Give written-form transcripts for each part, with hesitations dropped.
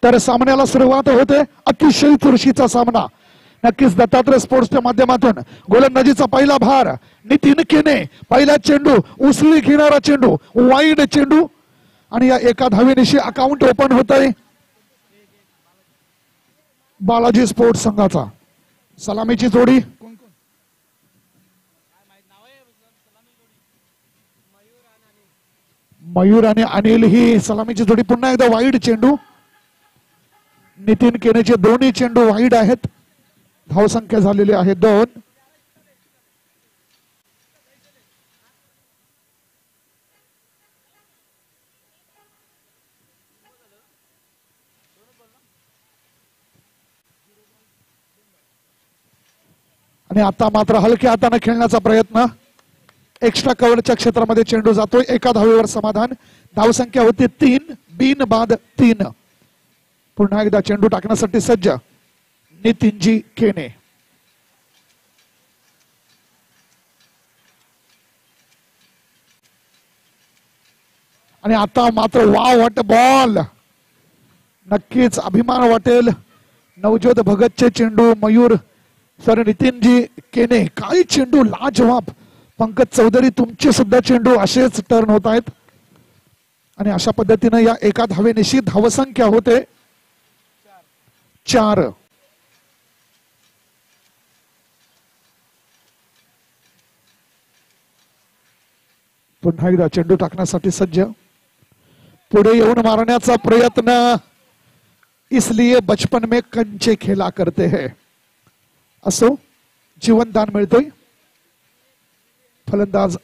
तर सामन्याला सुरुवात होते. अतिशय चुरशीचा सामना. नक्कीच दत्तात्रय स्पोर्ट्सच्या माध्यमातून गोलंदाजीचा पहिला भार नितीन केने. पहिला चेंडू उसळी घेणारा चेंडू, वाईड चेंडू आणि या एका धावेनिशी अकाउंट ओपन होत आहे बालाजी स्पोर्ट्स संघाचा. सलामीची जोडी मयूर आणि अनिल ही सलामीची जोडी. पुन्हा एकदा वाईड चेंडू. नितीन केनेचे दोन्ही चेंडू वाईड आहेत. धावसंख्या झालेली आहे 2. आणि आता मात्र हलक्या हाताने खेळण्याचा प्रयत्न. एक्स्ट्रा कव्हरच्या क्षेत्रामध्ये चेंडू जातोय. एका धावेवर समाधान. धावसंख्या होती 3. बिन बाद 3. पुन्हा एकदा चेंडू टाकण्यासाठी सज्ज नितीनजी केने. आणि आता मात्र वा व्हॉट बॉल. नक्कीच अभिमान वाटेल. नवज्योत भगतचे चेंडू मयूर नितीनजी केने. काय चेंडू लाजवाब. पंकज चौधरी तुमचे सुद्धा चेंडू असेच टर्न होत आहेत. आणि अशा पद्धतीने या एका धावेनिशी धावसंख्या होते 4. पुन्हा एकदा चेंडू टाकण्यासाठी सज्ज. पुढे येऊन मारण्याचा प्रयत्न. इसलिए बचपन में कंचे खेला करते हैं. असो जीवनदान मिळतोय. फलंदाज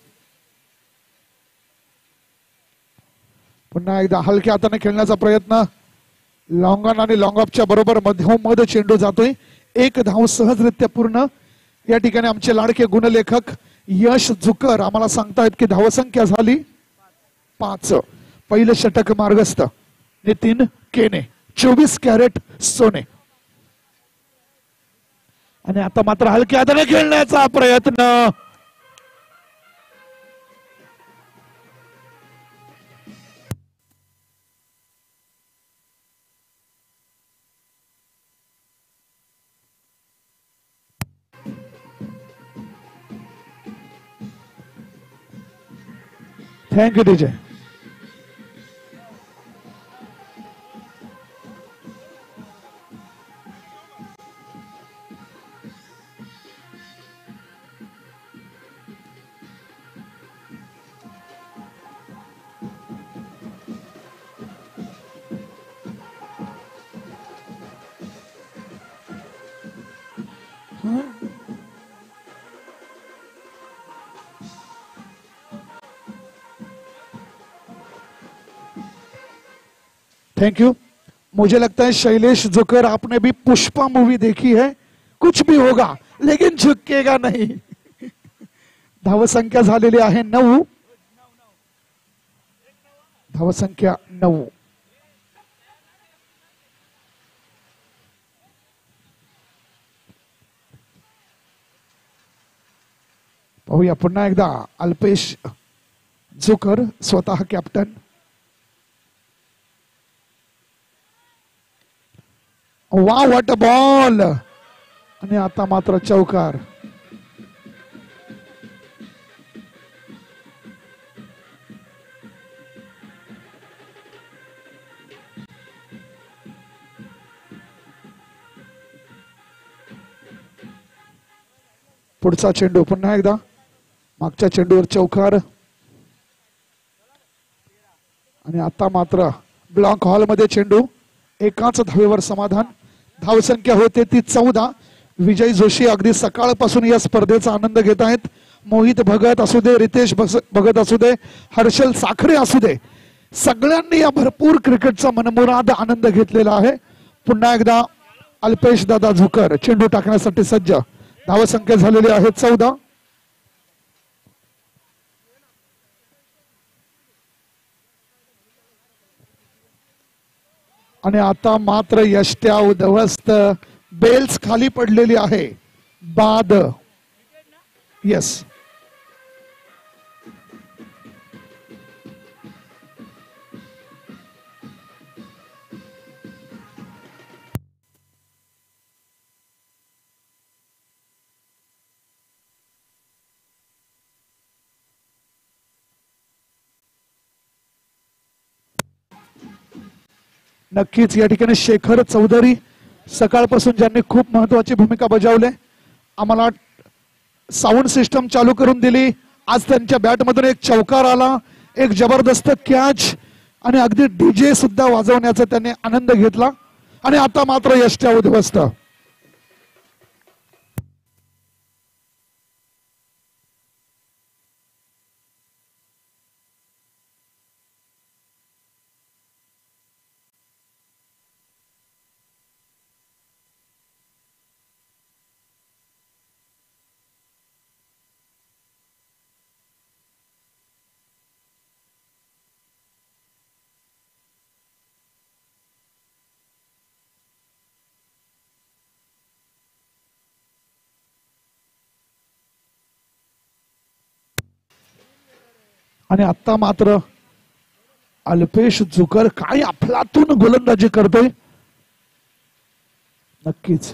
पुन्हा एकदा हलक्या हाताने खेळण्याचा प्रयत्न. लॉंग ऑन आणि लॉंग ऑफच्या बरोबर मधोमध चेंडू जातोय. 1 धाव सहजरित्या पूर्ण. या ठिकाणी आमचे लाडके गुणलेखक यश झुकर आम्हाला सांगतायत की धावसंख्या झाली 5. पहिलं षटक मार्गस्थ नितीन केने. 24 कॅरेट सोने. आणि आता मात्र हलक्या हाताने खेळण्याचा प्रयत्न. Thank you DJ. Thank you. मुझे लगता है शैलेश जोकर आपने भी पुष्पा मूवी देखी है. कुछ भी होगा लेकिन झुकेगा नहीं. धावसंख्या झालेली आहे 9. धावसंख्या 9. पाहूया पुन्हा एकदा अल्पेश जोकर स्वतः कॅप्टन. वा व्हॉट बॉल. आणि आता मात्र चौकार. पुढचा चेंडू पुन्हा एकदा. मागच्या चेंडूवर चौकार. आणि आता मात्र ब्लॉक हॉल मध्ये चेंडू. एकाच धावेवर समाधान. धावसंख्या होते ती 14. विजय जोशी अगदी सकाळपासून या स्पर्धेचा आनंद घेत आहेत. मोहित भगत असू दे, रितेश भगत असू दे, हर्षल साखरे असू दे, सगळ्यांनी या भरपूर क्रिकेटचा मनमुराद आनंद घेतलेला आहे. पुन्हा एकदा अल्पेश दादा झुकर चेंडू टाकण्यासाठी सज्ज. धावसंख्या झालेली आहे 14. आणि आता मात्र यष्ट्या उद्ध्वस्त. बेल्स खाली पडलेली आहे. बाद. यस. नक्कीच या ठिकाणी शेखर चौधरी सकाळपासून ज्यांनी खूप महत्वाची भूमिका बजावली, आम्हाला साऊंड सिस्टम चालू करून दिली, आज त्यांच्या बॅट मधून एक चौकार आला, एक जबरदस्त कॅच आणि अगदी डीजे सुद्धा वाजवण्याचा त्यांनी आनंद घेतला आणि आता मात्र यष्ट्या उद्ध्वस्त. आणि आता मात्र अल्पेश जुकर काय अफलातून गोलंदाजी करतोय. नक्कीच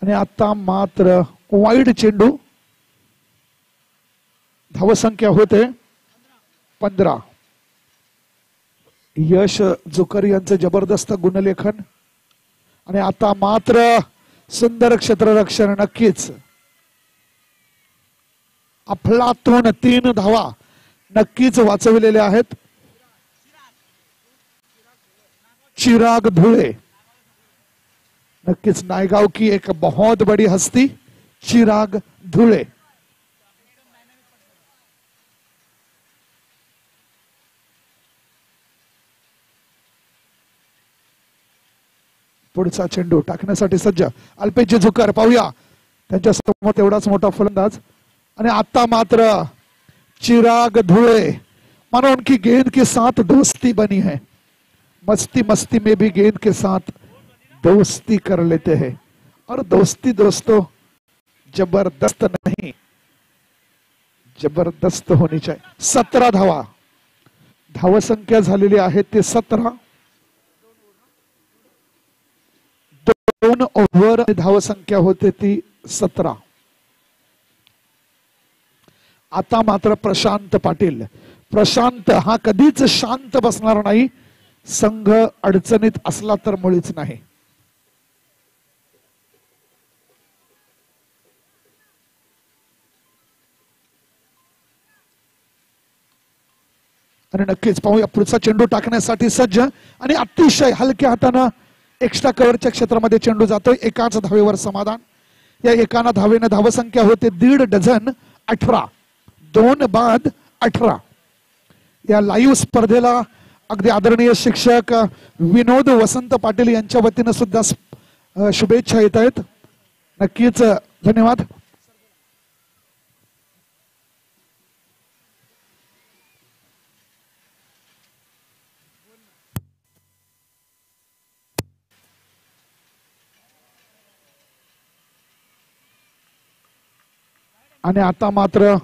आणि आता मात्र वाईड चेंडू. धावसंख्या होते 15. यश जुकर यांचं जबरदस्त गुणलेखन आणि आता मात्र सुंदर क्षेत्ररक्षण. नक्कीच अफलातून 3 धावा नक्कीच वाचविलेल्या आहेत. चिराग धुळे, नक्कीच नायगाव की एक बहुत बड़ी हस्ती चिराग धुळे. पुढचा चेंडू टाकण्यासाठी सज्ज अल्पेश जुकर. पाहूया त्यांच्या समोर तेवढाच मोठा फलंदाज आणि आता मात्र चिराग धुळे. मानो उनकी गेंद के साथ दोस्ती बनी है, मस्ती मस्ती में भी गेंद के साथ दोस्ती कर लेते हैं और दोस्ती दोस्तों जबरदस्त नहीं जबरदस्त होनी चाहिए. 17 धावा धावसंख्या झालेली आहे ते 17. 2 ओव्हर धावसंख्या होते ती 17. आता मात्र प्रशांत पाटील. प्रशांत हा कधीच शांत बसणार नाही, संघ अडचणीत असला तर मुळीच नाही. आणि नक्कीच पाहूया पुढचा चेंडू टाकण्यासाठी सज्ज आणि अतिशय हलक्या हाताने एक्स्ट्रा कव्हरच्या क्षेत्रामध्ये चेंडू जातोय. एकाच धावेवर समाधान. या एकाना धावेने धावसंख्या होते 1.5 डझन 18. 2 बाद 18. या लाईव्ह स्पर्धेला अगदी आदरणीय शिक्षक विनोद वसंत पाटील यांच्या वतीने सुद्धा शुभेच्छा येत आहेत. नक्कीच धन्यवाद. आणि आता मात्र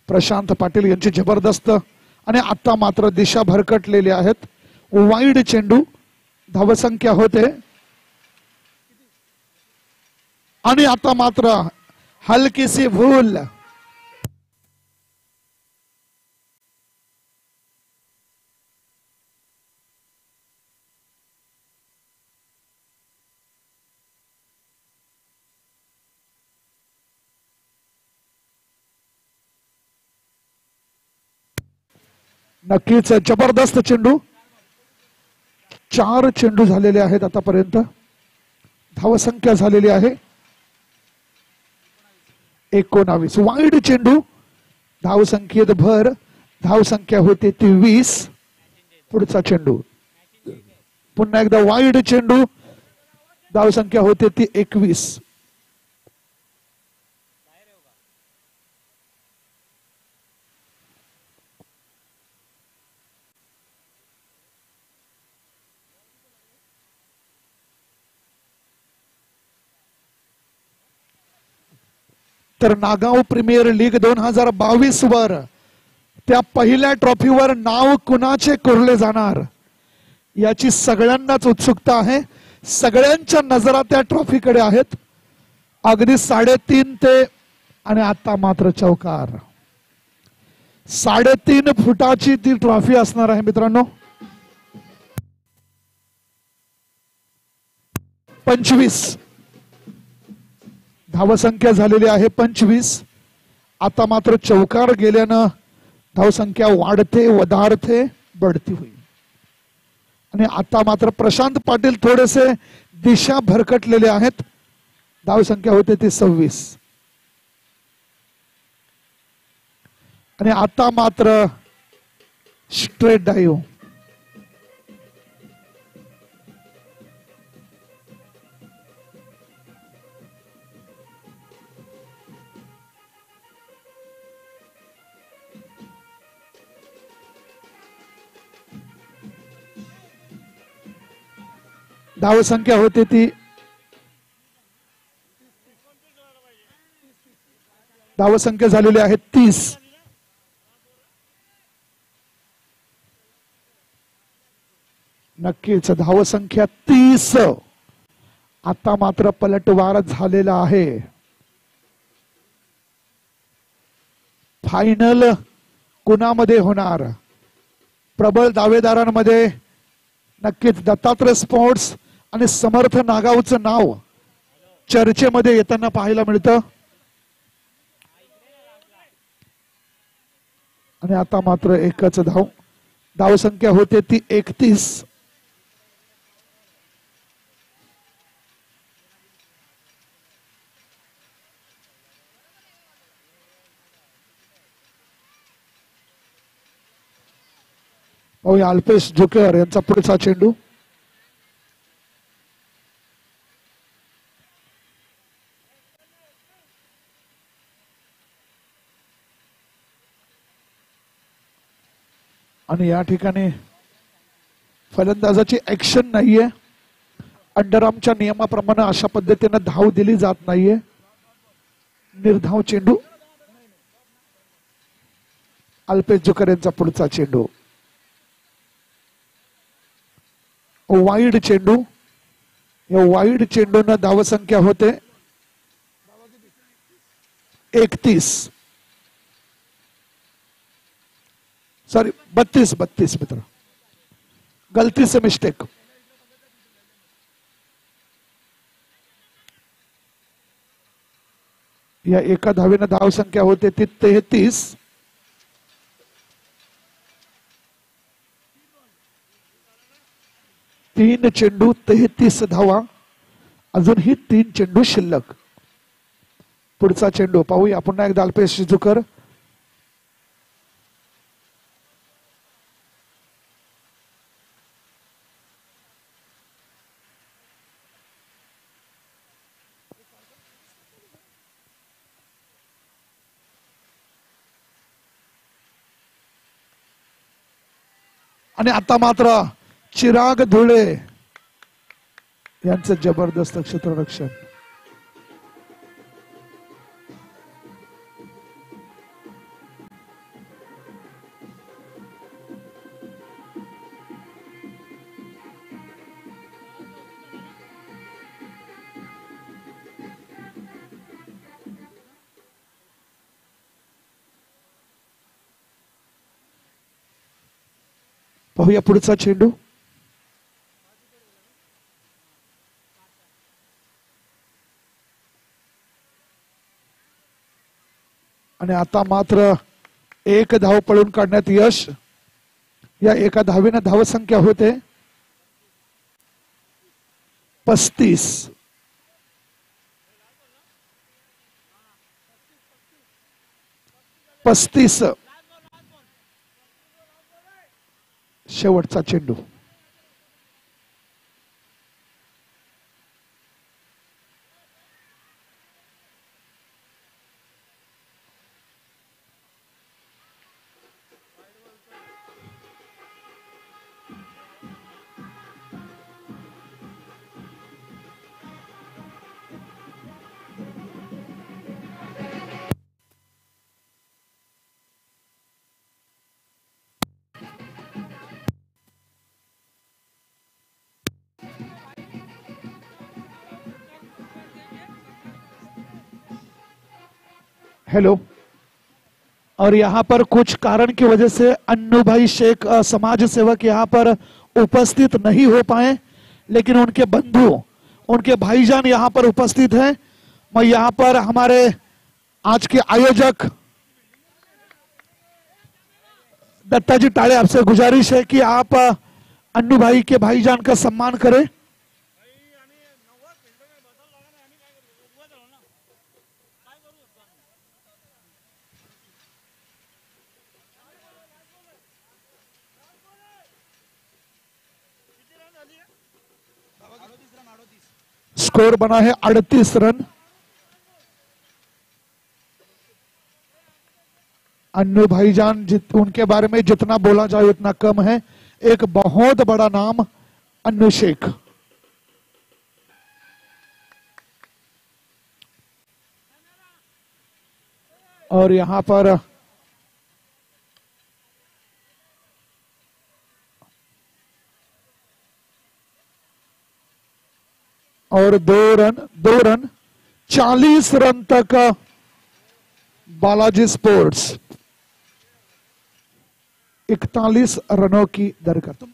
प्रशांत पाटील यांची जबरदस्त आणि आता मात्र दिशा भरकटलेली आहेत. वाईड चेंडू. धावसंख्या होते आणि आता मात्र हलकी सी भूल. नक्कीच जबरदस्त चेंडू. 4 चेंडू झालेले आहेत आतापर्यंत. धावसंख्या झालेली आहे 19. वाईड चेंडू. धावसंख्येत भर. धावसंख्या होते 20. पुढचा चेंडू पुन्हा एकदा वाईड चेंडू. धावसंख्या होते ती 21. तर नागाव प्रीमियर लीग 2022 वर त्या पहिल्या ट्रॉफीवर नाव कुणाचे कोरले जाणार याची सगळ्यांनाच उत्सुकता आहे. सगळ्यांच्या नजरा त्या ट्रॉफीकडे आहेत. अगदी 3.5 ते आणि आता मात्र चौकार. 3.5 फुटाची ती ट्रॉफी असणार आहे मित्रांनो. 25 धावसंख्या झालेली आहे. 25. आता मात्र चौकार गेल्यानं धावसंख्या वाढते, वधारते, बढती होईल. आणि आता मात्र प्रशांत पाटील थोडेसे दिशा भरकटलेले आहेत. धावसंख्या होते ती 26. आणि आता मात्र स्ट्रेट डाईव्ह. धावसंख्या होते ती धावसंख्या झालेली आहे 30. नक्कीच धावसंख्या 30. आता मात्र पलटवार झालेला आहे. फायनल कुणामध्ये होणार? प्रबळ दावेदारांमध्ये नक्कीच दत्तात्रय स्पोर्ट्स आणि समर्थ नागावचं नाव चर्चेमध्ये येताना पाहायला मिळतं. आणि आता मात्र एकच धावसंख्या होते ती 31. अल्पेश जुकर यांचा पुढचा चेंडू. आणि या ठिकाणी फलंदाजाची ऍक्शन नाहीये. अंडरआर्मच्या नियमाप्रमाणे अशा पद्धतीने धाव दिली जात नाहीये. निर्धाव चेंडू. अल्पेश जुकर यांचा पुढचा चेंडू. वाईड चेंडू. या वाईड चेंडून धावसंख्या होते 31. सॉरी 32 मित्र, गलती से मिस्टेक. या एका धावेनं धावसंख्या होते ती 33. तीन चेंडू 33 धावा. अजूनही 3 चेंडू शिल्लक. पुढचा चेंडू पाहूया पुन्हा एकदा अल्पेश जुकर. आणि आता मात्र चिराग धुळे यांचं जबरदस्त क्षेत्ररक्षण. पाहूया पुढचा चेंडू. आणि आता मात्र एक धाव पळून काढण्यात यश. या एका धावेनं धावसंख्या होते 35. शेवटचा चेंडू. हेलो। और यहाँ पर कुछ कारण की वजह से अन्नू भाई शेख समाज सेवक यहाँ पर उपस्थित नहीं हो पाए, लेकिन उनके बंधु, उनके भाईजान यहाँ पर उपस्थित हैं। मैं यहाँ पर हमारे आज के आयोजक दत्ताजी टाळे, आपसे गुजारिश है कि आप अन्नू भाई के भाईजान का सम्मान करें। स्कोर बना है 38 रन। अन्नू भाईजान उनके बारे में जितना बोला जाए उतना कम है। एक बहुत बड़ा नाम अन्नू शेख। और यहां पर और 2 रन 40 रन तक बालाजी स्पोर्ट्स 41 रनों की दरकार।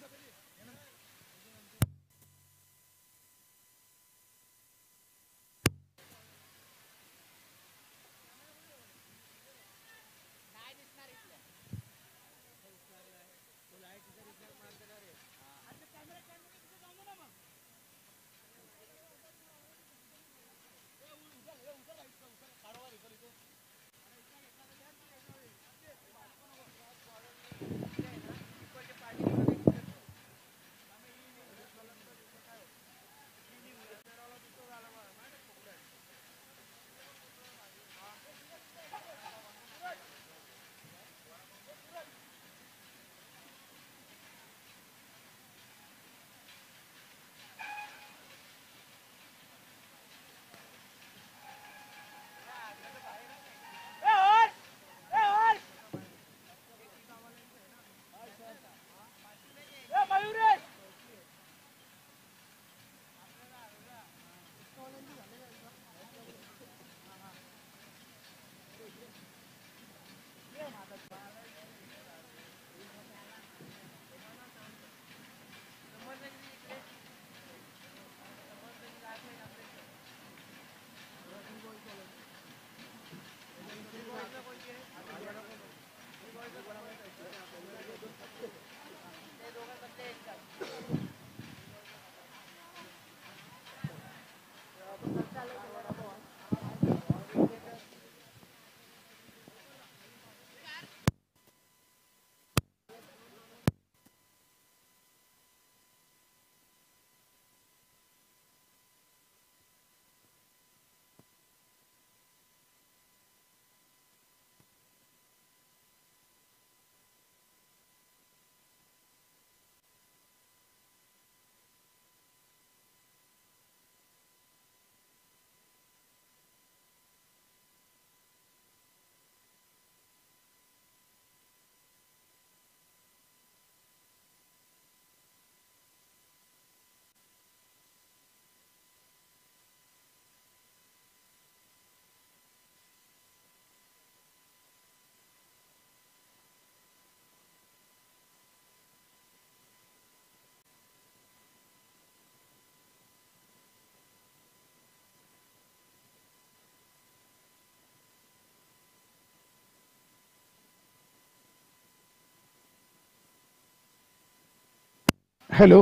हेलो।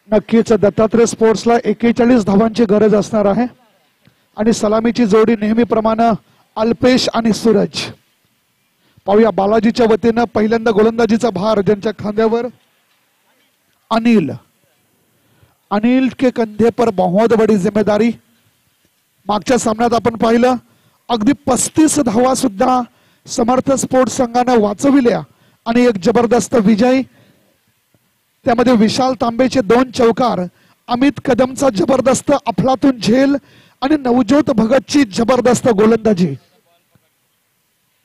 नक्कीच दत्तात्रय स्पोर्ट्सला 41 धावांची गरज असणार आहे आणि सलामीची जोडी नेहमीप्रमाणे अल्पेश आणि सूरज। पाहूया बालाजीच्या वतीनं पहिल्यांदा गोलंदाजीचा भार ज्यांच्या खांद्यावर अनिल। अनिल के कंधे पर बहुत बड़ी जिम्मेदारी। मागच्या सामन्यात आपण पाहिलं अगदी 35 धावा सुद्धा समर्थ स्पोर्ट्स संघाने वाचविल्या आणि एक जबरदस्त विजय। त्यामध्ये विशाल तांबेचे 2 चौकार, अमित कदमचा जबरदस्त अफलातून झेल आणि नवज्योत भगतची जबरदस्त गोलंदाजी।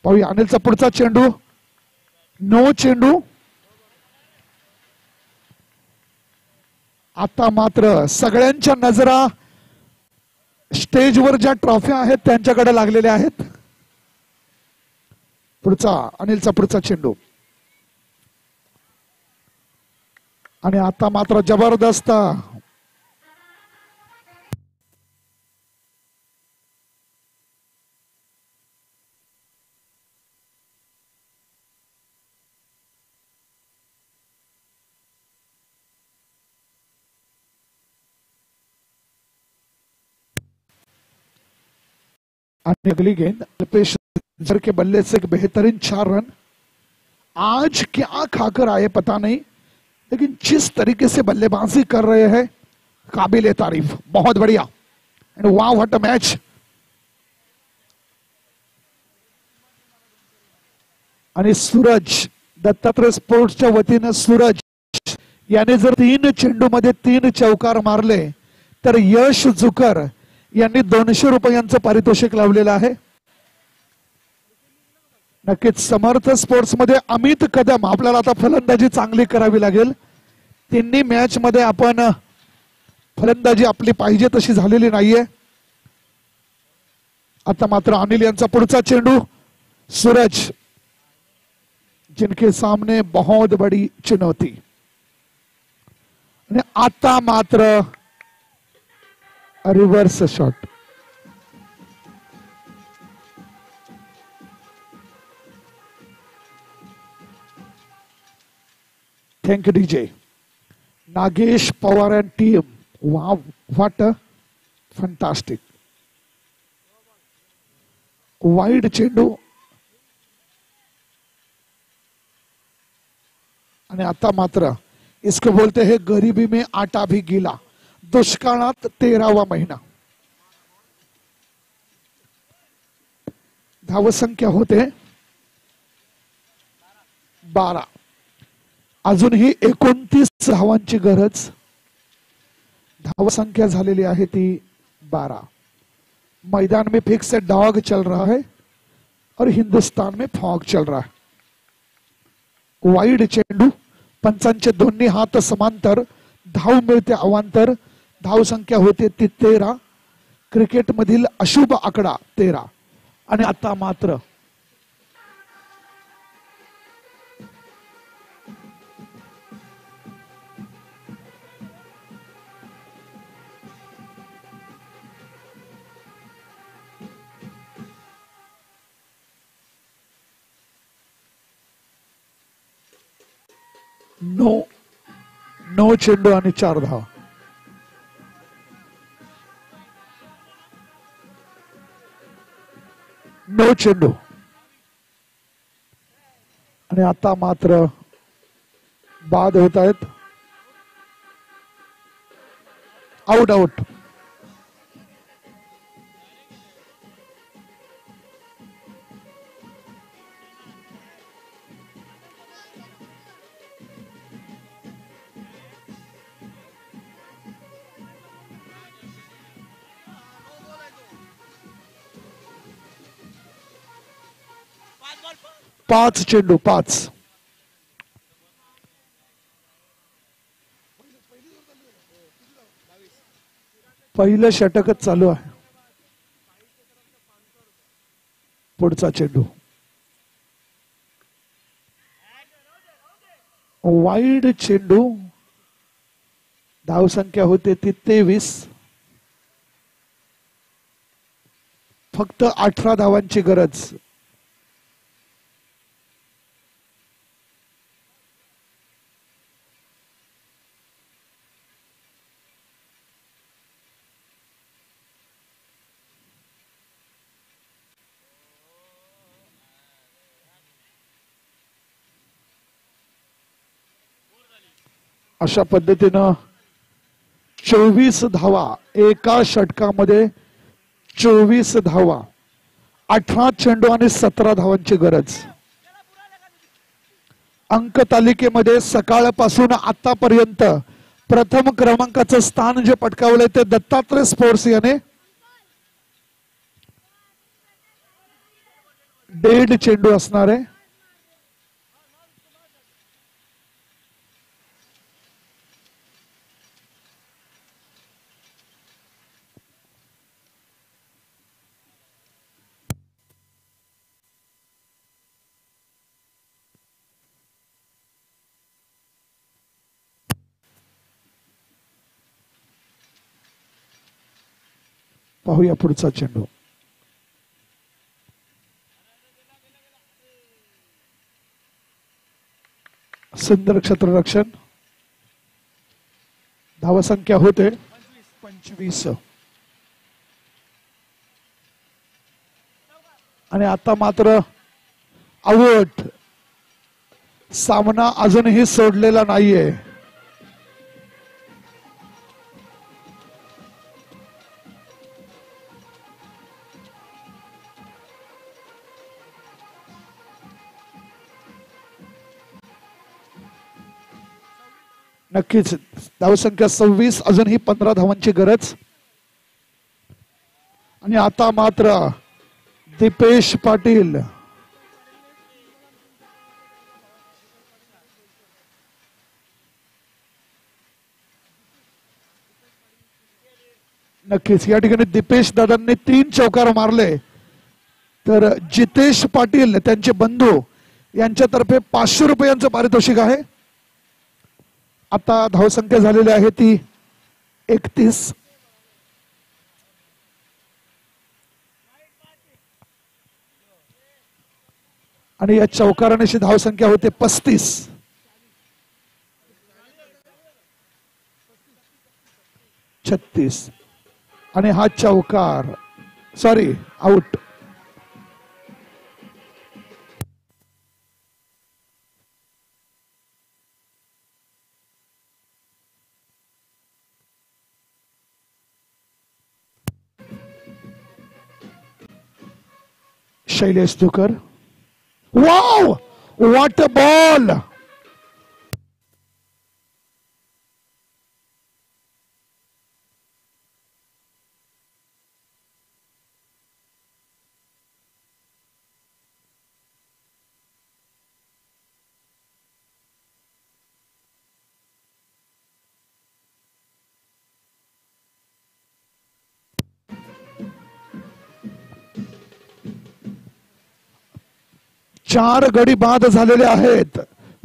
पाहूया अनिलचा पुढचा चेंडू, नो चेंडू। आता मात्र सगळ्यांच्या नजरा स्टेजवर ज्या ट्रॉफ्या आहेत त्यांच्याकडे लागलेल्या आहेत। पुढचा अनिलचा पुढचा चेंडू आणि आता मात्र जबरदस्त आणि अगली गेंद अल्पेश जर के बल्ले से एक बेहतरीन 4 रन। आज क्या खाकर आए पता नहीं, लेकिन जिस तरीके से बल्लेबाजी कर रहे हैं काबिल तारीफ, बहुत बढ़िया। एंड वाह व्हाट अ मैच। आणि सूरज दत्तात्रय स्पोर्ट्सच्या वतीने सूरज याने जर 3 चेंडूमध्ये 3 चौकार मारले तर यश जुकर यांनी 200 रुपयांचं पारितोषिक लावलेलं आहे। नक्कीच समर्थ स्पोर्ट्स मध्ये अमित कदम, आपल्याला आता फलंदाजी चांगली करावी लागेल। तिन्ही मॅच मध्ये आपण फलंदाजी आपली पाहिजे तशी झालेली नाहीये। आता मात्र अनिल यांचा पुढचा चेंडू, सूरज जिनके सामने बहुत बड़ी चुनौती। आता मात्र reverse shot, thank you DJ. Nagesh Pawar end team, wow what a fantastic. Wide चेंडू आणि आता मात्र इसको बोलते हैं गरीबी में आटा भी गीला, दुष्काळात 13वा महिना। धावसंख्या होते 12, अजूनही 29 धावांची गरज। धावसंख्या झालेली आहे ती 12। मैदान में फिक्स से डॉग चल रहा है और हिंदुस्तान में फॉग चल रहा है। वाइड चेंडू, पंचांचे दोन्ही हात समांतर, धाव मिळते अवांतर, धाव संख्या होते ती 13। क्रिकेट मधील अशुभ आकडा 13। आणि आता मात्र नो चेंडू आणि 4 धावा। नो चेंडू आणि आता मात्र बाद होत आहेत। Out out. पाच चेंडू 5। पहिलं षटकच चालू आहे। पुढचा चेंडू वाइड चेंडू, धाव संख्या होते ती 23, फक्त 18 धावांची गरज। अशा पद्धतीनं 24 धावा एका षटकामध्ये, 24 धावा, 18 चेंडू आणि 17 धावांची गरज। अंक तालिकेमध्ये सकाळपासून आतापर्यंत प्रथम क्रमांकाचं स्थान जे पटकावलंय ते दत्तात्रय स्पोर्ट्स याने 1.5 चेंडू असणार आहे। पाहूया पुढचा चेंडू. सुंदर क्षेत्ररक्षण. धावसंख्या होते 25. आणि आता मात्र आउट. सामना अजूनही सोडलेला नाहीये. नक्कीच धावसंख्या 26, अजूनही 15 धावांची गरज. आणि आता मात्र दीपेश पाटील नक्कीच या ठिकाणी दीपेश दादांनी 3 चौकार मारले, तर जितेश पाटील त्यांचे बंधू यांच्यातर्फे 500 रुपयांचं पारितोषिक आहे. आता धावसंख्या झालेली आहे ती 31. आणि या चौकारानेशी धावसंख्या होते 35. 36. आणि हा चौकार, sorry, out. Shailesh Dhukar. Wow, what a ball. चार गडी बाद झालेले आहेत.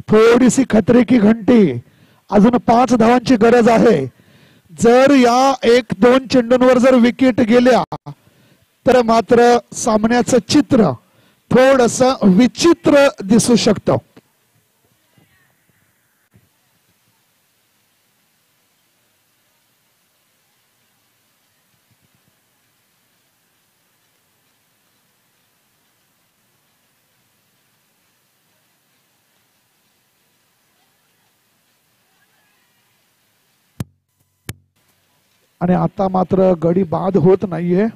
थोडीशी खतरे की घंटी. अजून 5 धावांची गरज आहे. जर या 1-2 चेंडूंवर जर विकेट गेल्या तर मात्र सामन्याचं चित्र थोडंसं विचित्र दिसू शकतं. आणि आता मात्र गडी बाद होत नाहीये.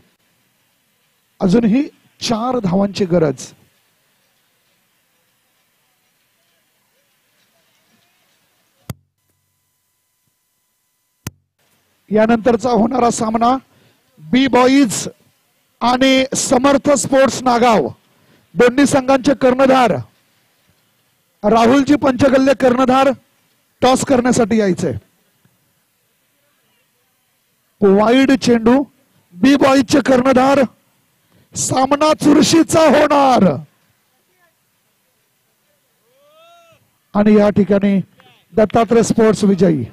अजूनही 4 धावांची गरज. यानंतरचा होणारा सामना बी बॉईज आणि समर्थ स्पोर्ट्स नागाव दोन्ही संघांचे कर्णधार राहुलजी पंचगल्ले कर्णधार टॉस करण्यासाठी यायचे. वाईड चेंडू, बी बॉईजचे कर्णधार. सामना चुरशीचा होणार. आणि या ठिकाणी दत्तात्रय स्पोर्ट्स विजयी.